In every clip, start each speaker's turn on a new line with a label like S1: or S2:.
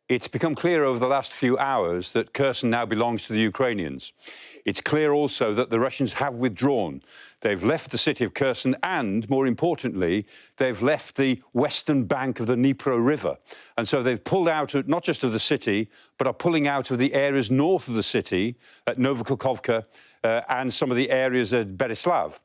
S1: It's become clear over the last few hours that Kherson now belongs to the Ukrainians. It's clear also that the Russians have withdrawn. They've left the city of Kherson and, more importantly, they've left the western bank of the Dnipro River. And so they've pulled out not just of the city, but are pulling out of the areas north of the city, at Novokukhovka, and some of the areas at Berislav.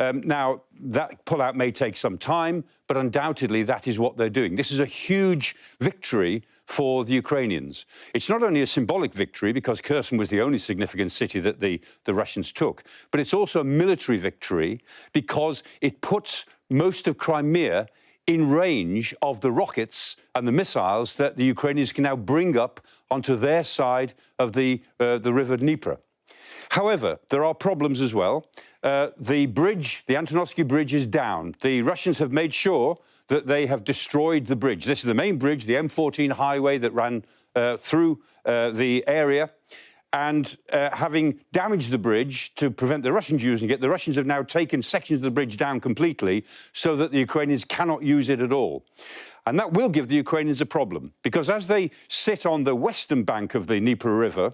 S1: Now, that pullout may take some time, but undoubtedly that is what they're doing. This is a huge victory for the Ukrainians. It's not only a symbolic victory, because Kherson was the only significant city that the Russians took, but it's also a military victory because it puts most of Crimea in range of the rockets and the missiles that the Ukrainians can now bring up onto their side of the river Dnieper. However, there are problems as well. The bridge, the Antonovsky Bridge, is down. The Russians have made sure that they have destroyed the bridge. This is the main bridge, the M14 highway that ran through the area. And having damaged the bridge to prevent the Russians using it, the Russians have now taken sections of the bridge down completely so that the Ukrainians cannot use it at all. And that will give the Ukrainians a problem, because as they sit on the western bank of the Dnieper River,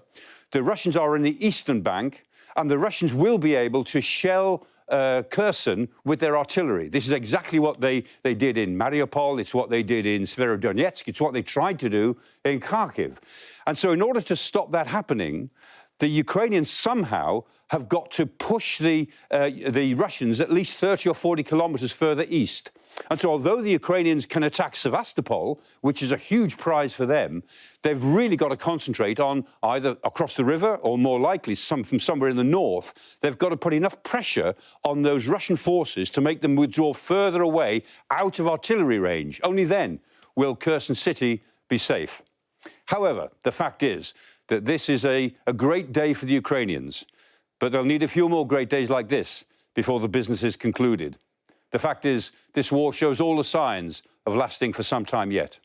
S1: the Russians are in the eastern bank, and the Russians will be able to shell Kherson with their artillery. This is exactly what they did in Mariupol. It's what they did in Severodonetsk. It's what they tried to do in Kharkiv. And so in order to stop that happening, the Ukrainians somehow have got to push the Russians at least 30 or 40 kilometers further east. And so although the Ukrainians can attack Sevastopol, which is a huge prize for them, they've really got to concentrate on either across the river or, more likely, from somewhere in the north. They've got to put enough pressure on those Russian forces to make them withdraw further away out of artillery range. Only then will Kherson city be safe. However, the fact is that this is a great day for the Ukrainians, but they'll need a few more great days like this before the business is concluded. The fact is, this war shows all the signs of lasting for some time yet.